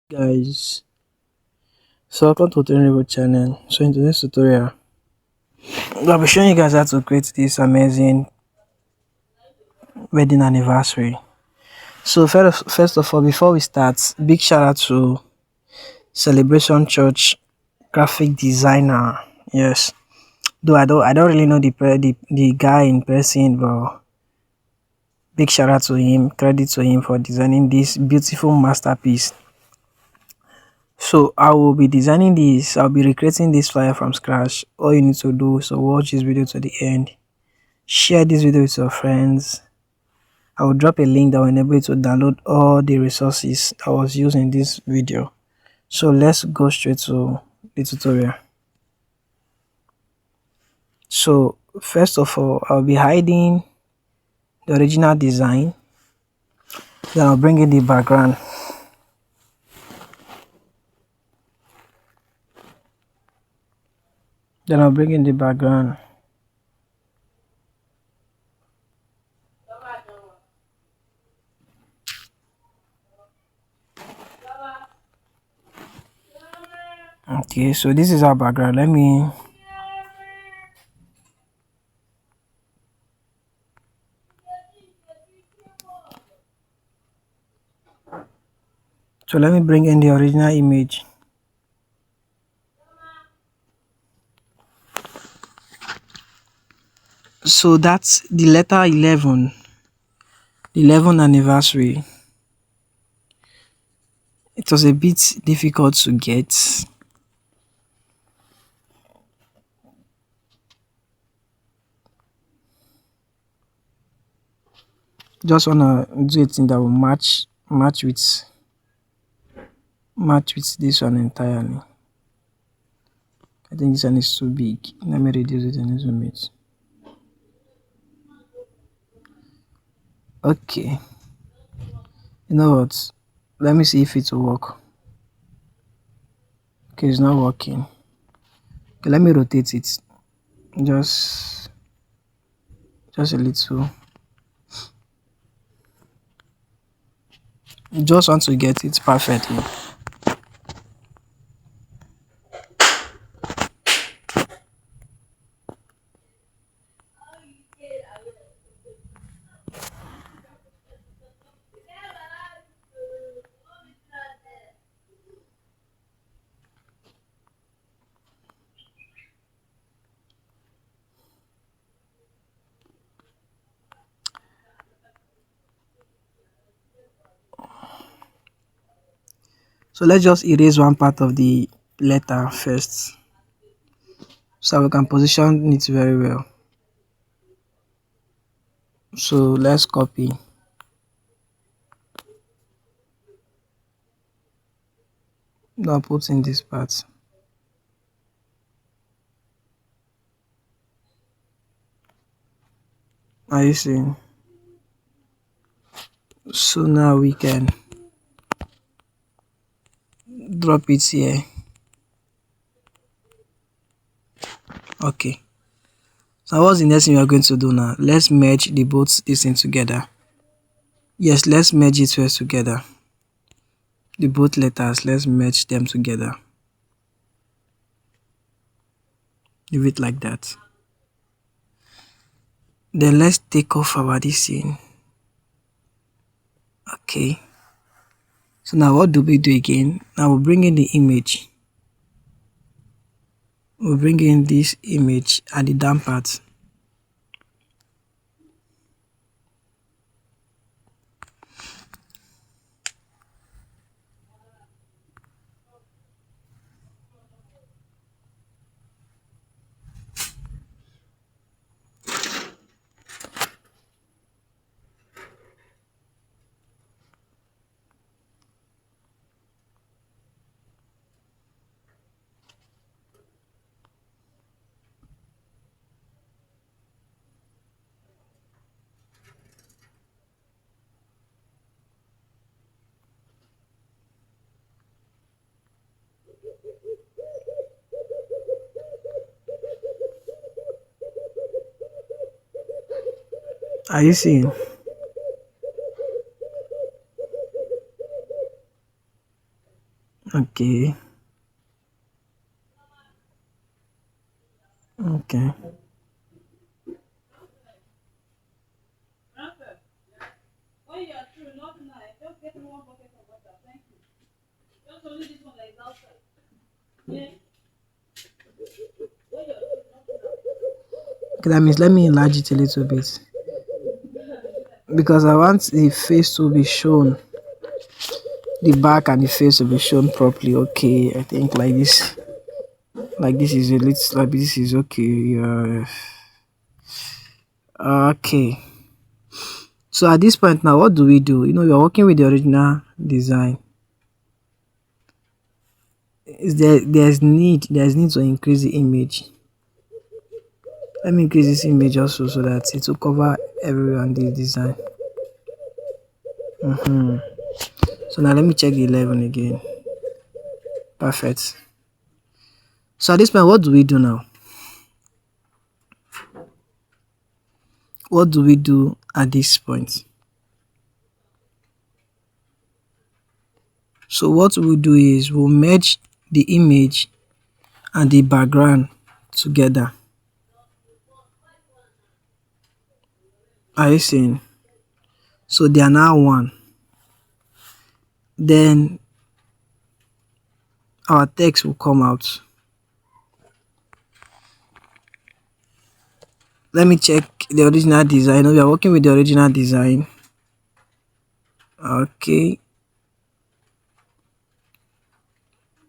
Guys, so welcome to Trendy channel. So in today's tutorial I'll be showing you guys how to create this amazing wedding anniversary. So first of all, before we start, big shout out to Celebration Church graphic designer. Yes, though I don't really know the guy in person, but big shout out to him, credit to him for designing this beautiful masterpiece. So I will be designing this. I'll be recreating this flyer from scratch. All you need to do is to watch this video to the end. Share this video with your friends. I will drop a link that will enable you to download all the resources that was used in this video. So let's go straight to the tutorial. So first of all, I'll be hiding the original design. Then I'll bring in the background. Then I'll bring in the background. Okay, so this is our background. Let me bring in the original image. So that's the letter 11, the 11th anniversary. It was a bit difficult to get. Just wanna do a thing that will match with this one entirely. I think this one is too big. Let me reduce it and zoom it. Okay. You know what? Let me see if it will work. Okay, it's not working. Okay, let me rotate it. Just a little. Just want to get it perfectly. So let's just erase one part of the letter first, so we can position it very well. So let's copy. Now put in this part. Are you seeing? So now we can drop it here. Okay. So what's the next thing we are going to do now? Let's merge the both this thing together. Yes, let's merge it first together. The both letters, let's merge them together. Leave it like that. Then let's take off our this thing. Okay. So now what do we do again? Now we'll bring in the image. We'll bring in this image at the down part. Are you seeing? Okay. Okay. Okay, that means let me enlarge it a little bit because I want the face to be shown, the back and the face to be shown properly. Okay, I think like this is a little, like this is okay. Okay. So at this point now, what do we do? You know, we are working with the original design. Is there's need to increase the image. Let me increase this image also so that it will cover everyone the design. So now let me check the 11 again. Perfect. So at this point, what do we do now? What do we do at this point? So what we'll do is we'll merge the image and the background together. Are you seeing? So they are now one. Then our text will come out. Let me check the original design. We are working with the original design. Okay.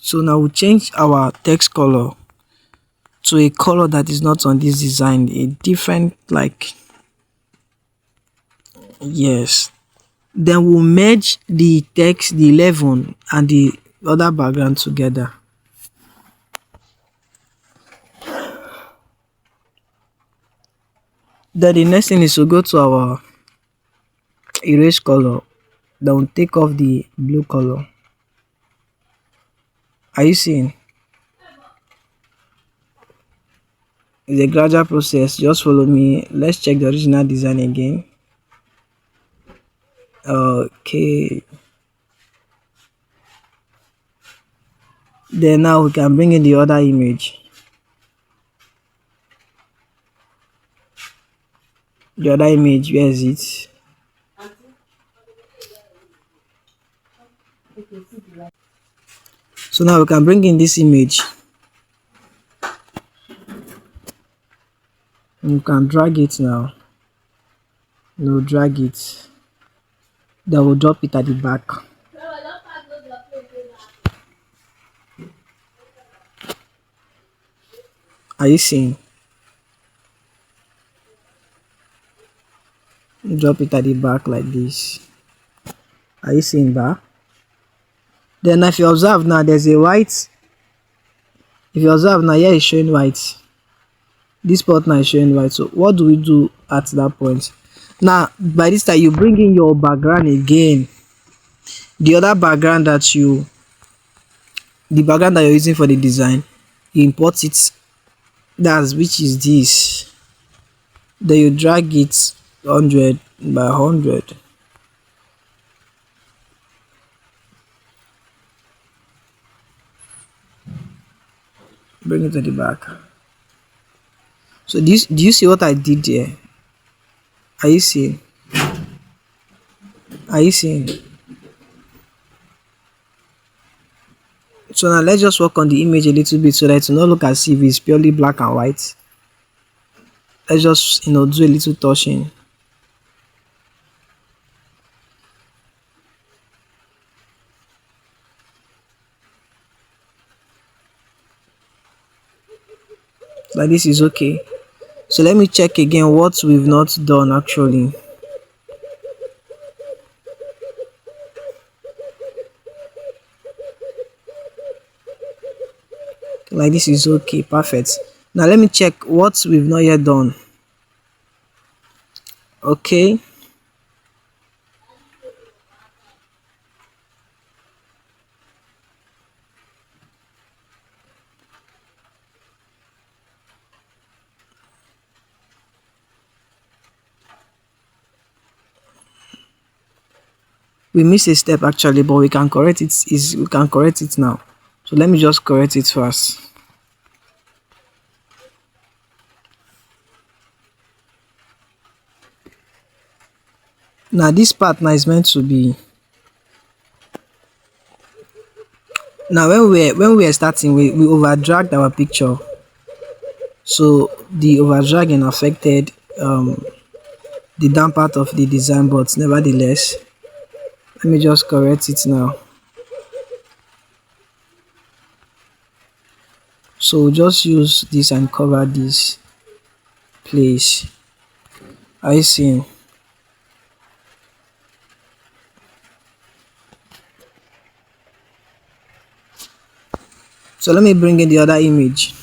So now we'll change our text color to a color that is not on this design. A different, like, yes. Then we'll merge the text, the 11 and the other background together. Then the next thing is to go to our erase color. Then we'll take off the blue color. Are you seeing? It's a gradual process. Just follow me. Let's check the original design again. Okay. Then now we can bring in the other image. The other image, where is it? So now we can bring in this image. You can drag it now. No, drag it. Then we'll drop it at the back. Are you seeing? Drop it at the back like this. Are you seeing that? Then if you observe now, there's a white. If you observe now, here is showing white. This part now is showing white. So what do we do at that point? Now, by this time, you bring in your background again. The other background the background that you're using for the design, you import it. That's which is this. Then you drag it 100 by 100. Bring it to the back. So this, do you see what I did there? Are you seeing? Are you seeing? So now let's just work on the image a little bit so that it will not look as if it's purely black and white. Let's just do a little touching. Like this is okay. So let me check again what we've not done actually. Like this is okay, perfect. Now let me check what we've not yet done. Okay. We missed a step actually, but we can correct it. Is we can correct it now. So let me just correct it first. Now this part now is meant to be. Now when we are starting, we over dragged our picture, so the over dragging affected the down part of the design, but nevertheless, let me just correct it now. So we'll just use this and cover this place. Are you seeing? So let me bring in the other image.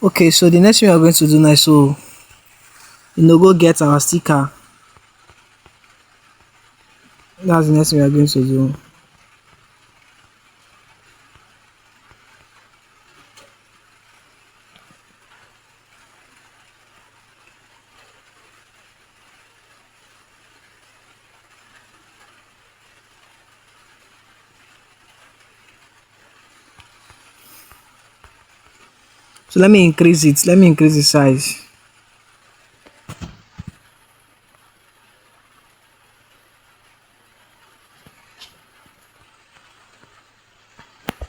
Okay, so the next thing we are going to do now is so go get our sticker. That's the next thing we are going to do. So let me increase it. Let me increase the size.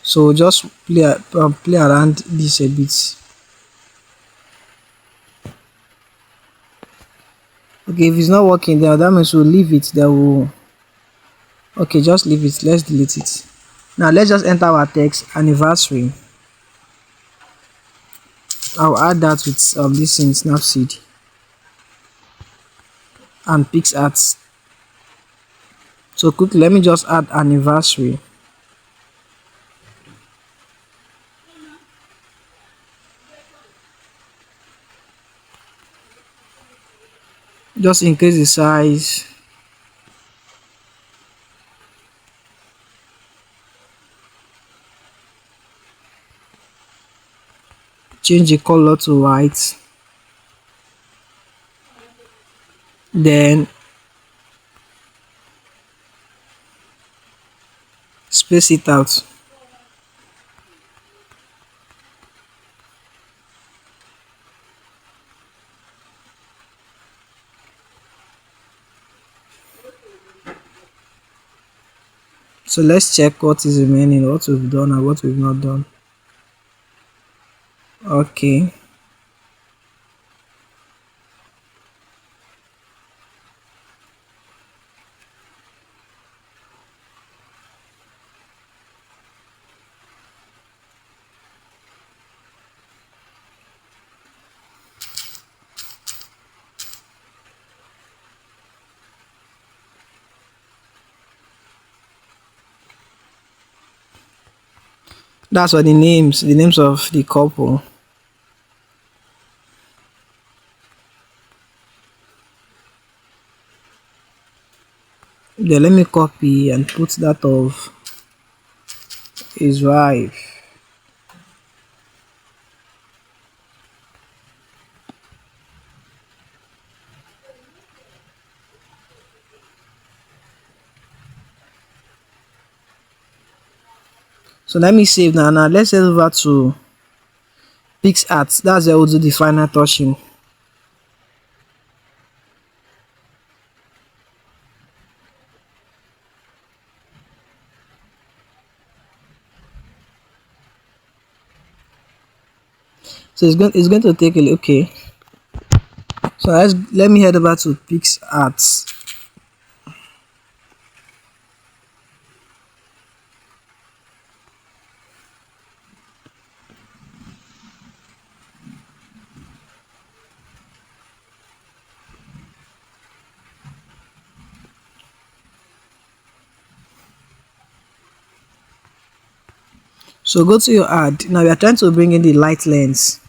So just play around this a bit. Okay, if it's not working, then that means we'll leave it. Then we'll. Okay, just leave it. Let's delete it. Now let's just enter our text anniversary. I'll add that with this in Snapseed and Pixart. So quickly, let me just add anniversary. Just increase the size. Change the color to white. Then space it out. So let's check what is remaining, what we've done and what we've not done. Okay. That's what the names of the couple. Then let me copy and put that of his wife. So let me save now. Now let's head over to Pixart. That's where we'll do the final touching. So it's going to take a little. Okay. So let me head over to Pixart. So go to your ad. Now we are trying to bring in the light lens.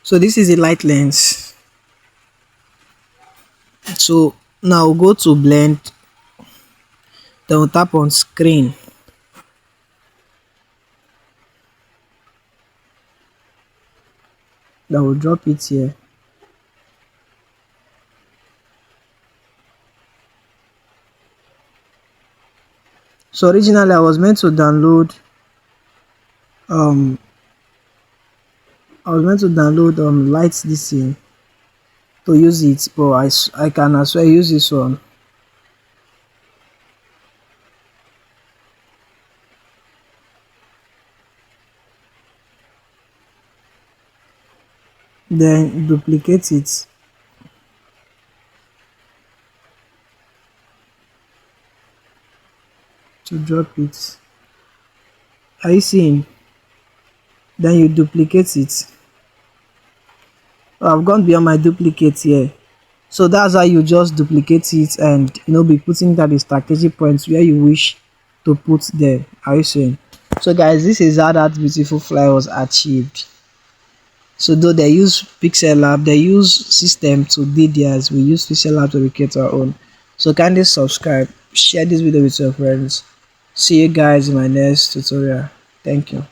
So this is a light lens. So now go to blend, then we'll tap on screen. Then we'll drop it here. So originally um I was meant to download lights this thing to use it, but I can as well use this one. Then duplicate it to drop it. Are you seeing? Then you duplicate it. I've gone beyond my duplicate here. So that's how you just duplicate it and be putting that the strategic points where you wish to put them. Are you seeing? So guys, this is how that beautiful fly was achieved. So though they use Pixellab, they use system to do theirs. We use Pixellab to recreate our own. So kindly subscribe, share this video with your friends. See you guys in my next tutorial. Thank you.